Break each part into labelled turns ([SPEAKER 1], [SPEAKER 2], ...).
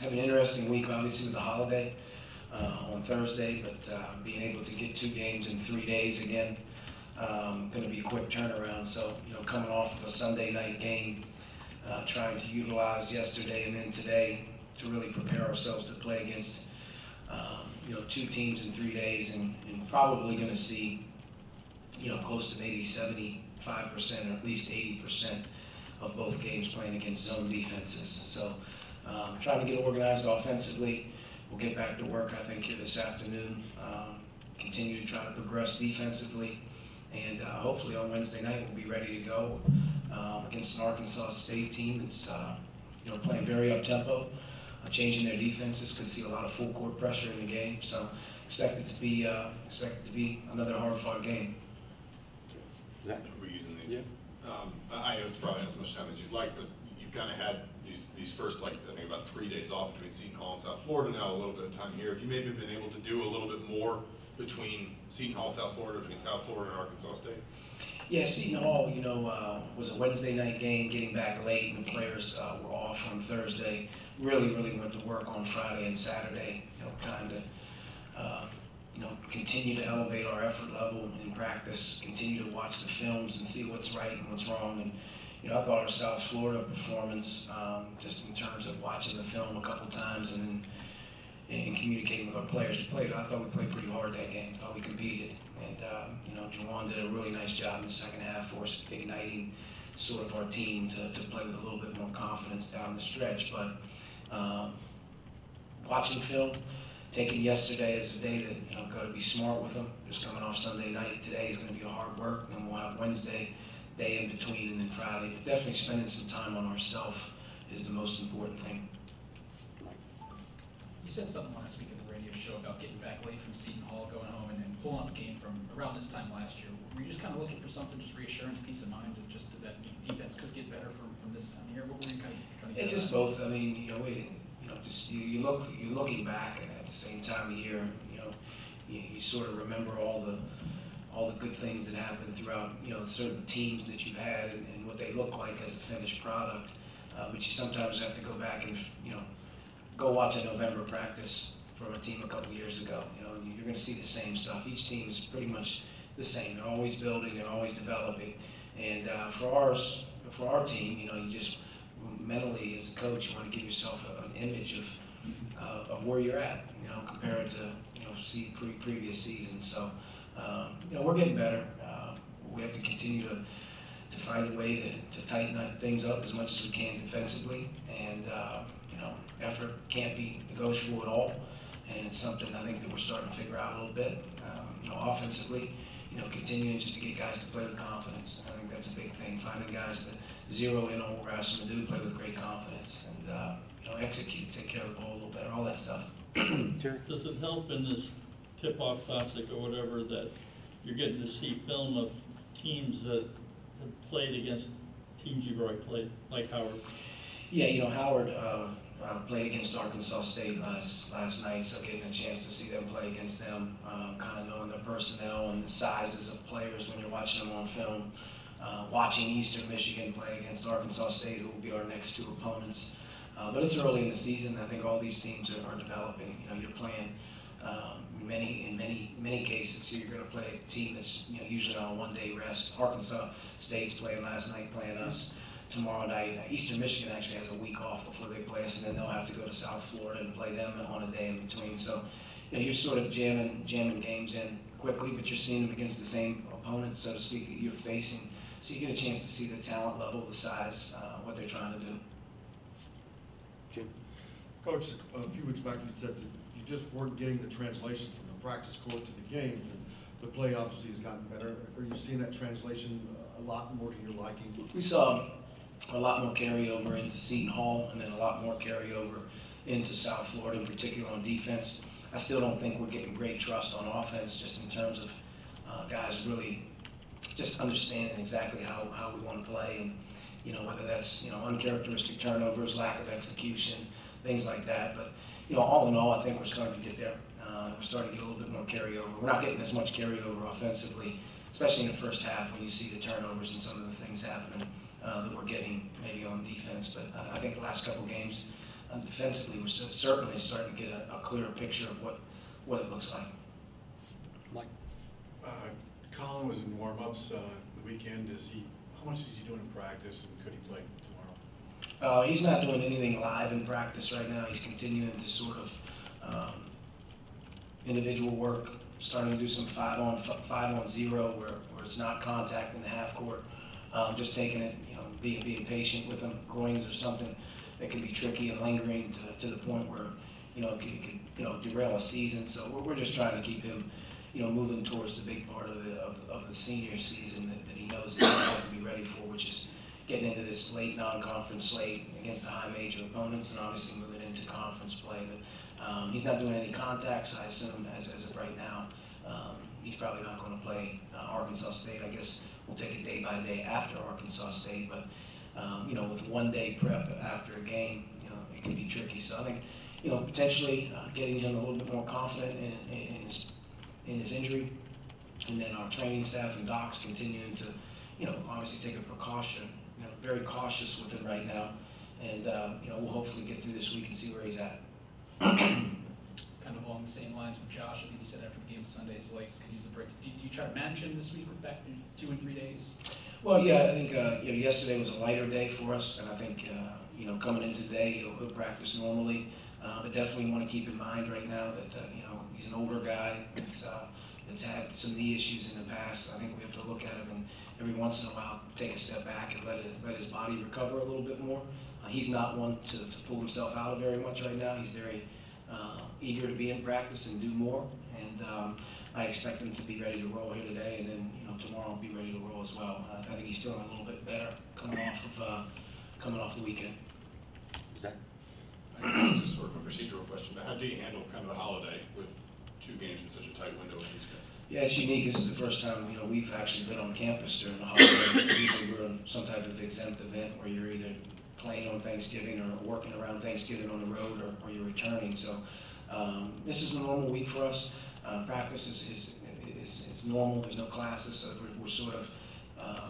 [SPEAKER 1] have an interesting week, obviously, with the holiday on Thursday, but being able to get 2 games in 3 days again, going to be a quick turnaround. So, coming off of a Sunday night game, trying to utilize yesterday and then today to really prepare ourselves to play against, 2 teams in 3 days, and probably going to see, close to maybe 75% or at least 80% of both games playing against zone defenses. So, trying to get organized offensively. We'll get back to work, I think, here this afternoon. Continue to try to progress defensively, and hopefully on Wednesday night we'll be ready to go against an Arkansas State team that's playing very up-tempo, changing their defenses. Could see a lot of full court pressure in the game, so expect it to be another hard-fought game.
[SPEAKER 2] Zach,
[SPEAKER 3] we're using these.
[SPEAKER 2] Yeah.
[SPEAKER 3] I know it's probably not as much time as you'd like, but you've kind of had these first, I think, about 3 days off between Seton Hall and South Florida. Now a little bit of time here. Have you maybe been able to do a little bit more between Seton Hall, South Florida, between South Florida and Arkansas State?
[SPEAKER 1] Yeah, Seton Hall, was a Wednesday night game, getting back late, and the players were off on Thursday. Really went to work on Friday and Saturday, kind of, continue to elevate our effort level in practice, continue to watch the films and see what's right and what's wrong. And, I thought our South Florida performance, just in terms of watching the film a couple times and communicating with our players, I thought we played pretty hard that game. I thought we competed. And, Juwan did a really nice job in the second half for us, igniting sort of our team to play with a little bit more confidence down the stretch. But watching film, taking yesterday as a day that, got to be smart with them. Just coming off Sunday night, today is going to be a hard work, and we'll have Wednesday day in between, and then Friday. But definitely spending some time on ourselves is the most important thing.
[SPEAKER 4] You said something last week at the radio show about getting back late from Seton Hall, going home, and pulling up the game from around this time last year. Were you just kind of looking for something, just reassurance, peace of mind, and just that defense could get better from this time of year? What were you kind of trying to get?
[SPEAKER 1] Just both. I mean, you're looking back, and at the same time of year, you sort of remember all the good things that happened throughout, certain teams that you've had and what they look like as a finished product. But you sometimes have to go back and, go watch a November practice from a team a couple years ago. You're going to see the same stuff. Each team is pretty much the same. They're always building, they're always developing. And for our team, you just mentally as a coach, you want to give yourself an image of where you're at, compared to previous seasons. So we're getting better. We have to continue to find a way to tighten things up as much as we can defensively, and effort can't be negotiable at all, and it's something I think that we're starting to figure out a little bit. Offensively, continuing just to get guys to play with confidence. I think that's a big thing, finding guys to zero in on what we're asking them to do, play with great confidence, and execute, take care of the ball a little better, all that stuff.
[SPEAKER 5] Does it help in this tip-off classic or whatever that you're getting to see film of teams that have played against teams you've already played, like Howard?
[SPEAKER 1] Yeah, Howard played against Arkansas State last night, so getting a chance to see them play against them, kind of knowing their personnel and the sizes of players when you're watching them on film. Watching Eastern Michigan play against Arkansas State, who will be our next 2 opponents. But it's early in the season. I think all these teams are developing. You're playing in many cases. You're going to play a team that's usually on a one-day rest. Arkansas State's playing last night, playing us tomorrow night. Eastern Michigan actually has a week off before they play us, and then they'll have to go to South Florida and play them on a day in between. So you're sort of jamming games in quickly, but you're seeing them against the same opponents, so to speak, that you're facing. So you get a chance to see the talent level, the size, what they're trying to do.
[SPEAKER 2] Jim?
[SPEAKER 6] Coach, a few weeks back you said that you just weren't getting the translation from the practice court to the games, and the play obviously has gotten better. Are you seeing that translation a lot more to your liking?
[SPEAKER 1] We saw a lot more carryover into Seton Hall, and then a lot more carryover into South Florida, in particular on defense. I still don't think we're getting great trust on offense, just in terms of guys really just understanding exactly how we want to play, and whether that's uncharacteristic turnovers, lack of execution, things like that. But all in all, I think we're starting to get there. We're starting to get a little bit more carryover. We're not getting as much carryover offensively, especially in the first half when you see the turnovers and some of the things happening that we're getting maybe on defense. But I think the last couple games defensively, we're certainly starting to get a clearer picture of what it looks like.
[SPEAKER 2] Mike?
[SPEAKER 7] Colin was in warm-ups the weekend. How much is he doing in practice, and could he play tomorrow?
[SPEAKER 1] He's not doing anything live in practice right now. He's continuing to sort of individual work, starting to do some 5-on-0 where it's not contact in the half court. Just taking it, being patient with him. Groins or something that can be tricky and lingering to the point where it can derail a season. So we're just trying to keep him moving towards the big part of the senior season that he knows he's going to have to be ready for, which is getting into this late non-conference slate against the high major opponents, and obviously moving into conference play. But he's not doing any contact, so I assume as of right now, he's probably not going to play Arkansas State. I guess we'll take it day by day after Arkansas State, but with 1 day prep after a game, it can be tricky. So I think, potentially getting him a little bit more confident in his injury, and then our training staff and docs continuing to, obviously take a precaution, very cautious with him right now, and we'll hopefully get through this week and see where he's at.
[SPEAKER 4] Kind of along the same lines with Josh, I think you said after the game Sunday's legs could use a break. Do you try to manage him this week with back 2 and 3 days?
[SPEAKER 1] Well, yeah, I think yesterday was a lighter day for us, and I think coming into today he'll practice normally, but definitely want to keep in mind right now that he's an older guy that's had some knee issues in the past. I think we have to look at him and every once in a while take a step back and let his body recover a little bit more. He's not one to pull himself out of very much right now. He's very eager to be in practice and do more, and I expect him to be ready to roll here today, and then tomorrow I'll be ready to roll as well. I think he's feeling a little bit better coming off the weekend.
[SPEAKER 2] Zach?
[SPEAKER 3] Just sort of a procedural question, but how do you handle kind of the holiday with 2 games in such a tight window with these guys?
[SPEAKER 1] Yeah, it's unique. This is the first time we've actually been on campus during the holiday. Usually we're in some type of exempt event where you're either playing on Thanksgiving or working around Thanksgiving on the road, or you're returning. So this is a normal week for us. Practice is normal. There's no classes, so we're sort of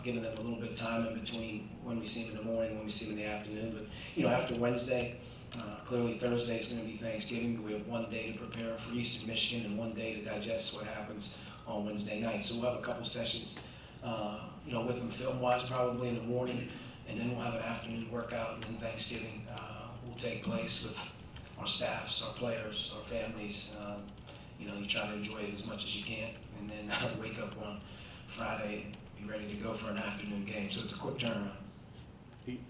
[SPEAKER 1] giving them a little bit of time in between when we see them in the morning and when we see them in the afternoon. But after Wednesday, clearly Thursday is going to be Thanksgiving, but we have 1 day to prepare for Eastern Michigan and 1 day to digest what happens on Wednesday night. So we'll have a couple sessions, with them film-wise probably in the morning, and then we'll have an afternoon workout, and then Thanksgiving will take place with our staffs, our players, our families. You try to enjoy it as much as you can, and then wake up on Friday and be ready to go for an afternoon game. So it's a quick turnaround.
[SPEAKER 2] Pete?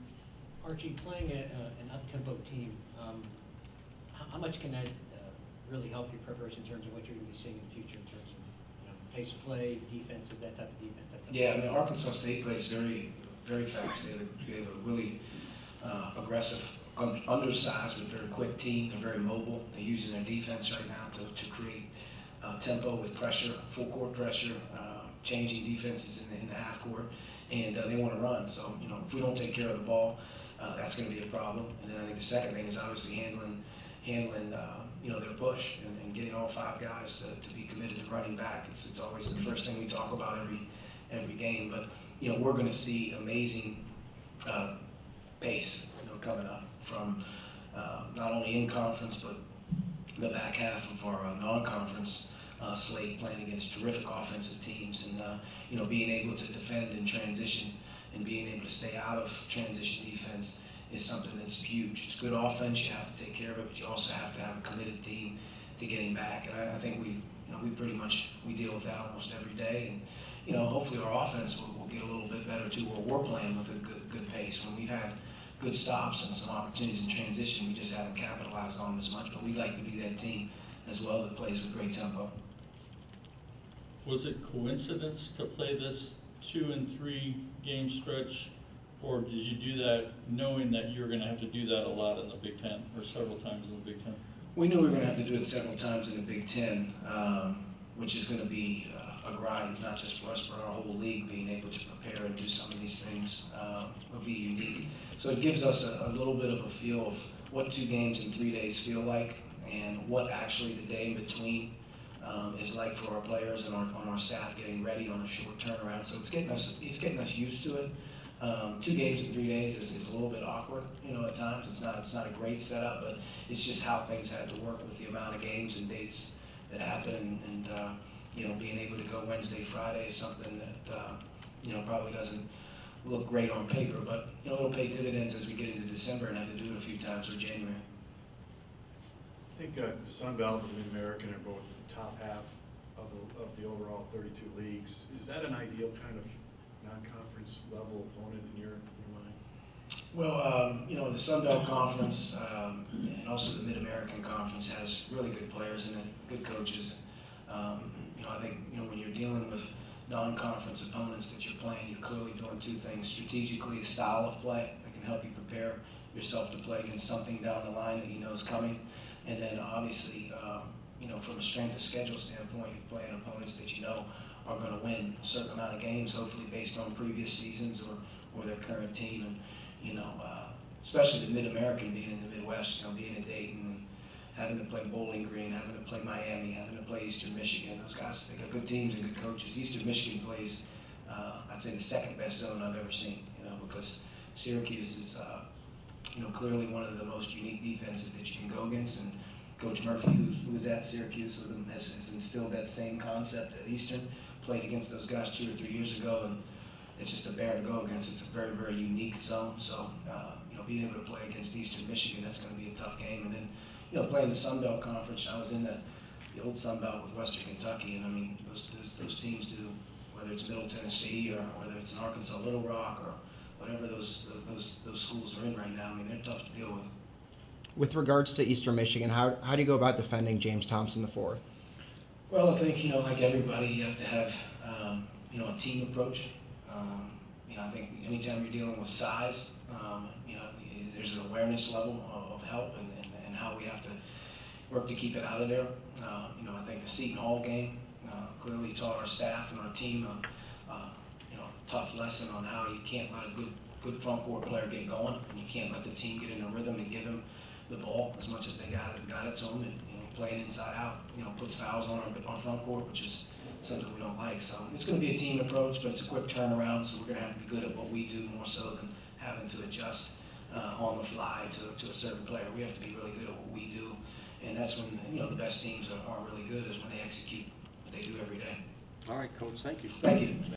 [SPEAKER 8] Archie, playing an up-tempo team, how much can that really help your preparation in terms of what you're going to be seeing in the future in terms of pace of play, defensive, that type of defense?
[SPEAKER 1] Yeah, I mean, Arkansas State plays very, very fast. They have a really aggressive, undersized but very quick team. They're very mobile. They're using their defense right now to create tempo with pressure, full court pressure, changing defenses in the half court, and they want to run. So if we don't take care of the ball, that's going to be a problem. And then I think the second thing is obviously handling their push and getting all 5 guys to be committed to running back. It's always the first thing we talk about every game. But we're going to see amazing pace coming up from not only in conference but the back half of our non-conference slate, playing against terrific offensive teams, and being able to defend in transition and being able to stay out of transition defense is something that's huge. It's good offense, you have to take care of it, but you also have to have a committed team to getting back. And I think we deal with that almost every day. And hopefully our offense will get a little bit better too, where we're playing with a good pace. When we've had good stops and some opportunities in transition, we just haven't capitalized on them as much. But we'd like to be that team as well that plays with great tempo.
[SPEAKER 5] Was it coincidence to play this 2 and 3 game stretch, or did you do that knowing that you were going to have to do that a lot in the Big Ten, or several times in the Big Ten?
[SPEAKER 1] We knew we were going to have to do it several times in the Big Ten, which is going to be a grind, not just for us, but our whole league. Being able to prepare and do some of these things will be unique. So it gives us a little bit of a feel of what 2 games in 3 days feel like, and what actually the day in between is like for our players and on our staff getting ready on a short turnaround. So it's getting us used to it. 2 games in 3 days is a little bit awkward, you know, at times. It's not a great setup, but it's just how things had to work with the amount of games and dates that happen. And you know, being able to go Wednesday, Friday is something that, you know, probably doesn't look great on paper, but, you know, it'll pay dividends as we get into December and have to do it a few times or January.
[SPEAKER 7] I think the Sun Belt and Mid-American are both the top half of the overall 32 leagues. Is that an ideal kind of non-conference level opponent in your mind?
[SPEAKER 1] Well, you know, the Sun Belt Conference and also the Mid-American Conference has really good players in it, good coaches. You know, I think, you know, when you're dealing with non-conference opponents that you're playing, you're clearly doing 2 things. Strategically, a style of play that can help you prepare yourself to play against something down the line that you know is coming. And then obviously, you know, from a strength of schedule standpoint, you're playing opponents that you know are going to win a certain amount of games, hopefully based on previous seasons or their current team. And, you know, especially the Mid-American being in the Midwest, you know, being in Dayton and having to play Bowling Green, having to play Miami, having to play Eastern Michigan. Those guys, they got good teams and good coaches. Eastern Michigan plays, I'd say, the 2nd best zone I've ever seen, you know, because Syracuse is, you know, clearly one of the most unique defenses that you can go against. And Coach Murphy, who was at Syracuse with them, has instilled that same concept at Eastern, played against those guys 2 or 3 years ago, and it's just a bear to go against. It's a very, very unique zone. So, you know, being able to play against Eastern Michigan, that's going to be a tough game. And then, you know, playing the Sun Belt Conference, I was in the old Sun Belt with Western Kentucky, and I mean, those teams do, whether it's Middle Tennessee or whether it's in Arkansas, Little Rock, or whatever those schools are in right now. I mean, they're tough to deal with.
[SPEAKER 9] With regards to Eastern Michigan, how do you go about defending James Thompson IV?
[SPEAKER 1] Well, I think, you know, like everybody, you have to have, you know, a team approach. You know, I think anytime you're dealing with size, you know, there's an awareness level of help and how we have to work to keep it out of there. You know, I think the Seton Hall game clearly taught our staff and our team you know, a tough lesson on how you can't let a good front court player get going, and you can't let the team get in a rhythm and give him the ball as much as they got it to him, and, you know, playing inside out, you know, puts fouls on our front court, which is something we don't like. So it's going to be a team approach, but it's a quick turnaround, so we're going to have to be good at what we do more so than having to adjust on the fly to a certain player. We have to be really good at what we do, and that's when, you know, the best teams are really good, is when they execute what they do every day.
[SPEAKER 2] All right, Coach, thank you.
[SPEAKER 1] Thank you.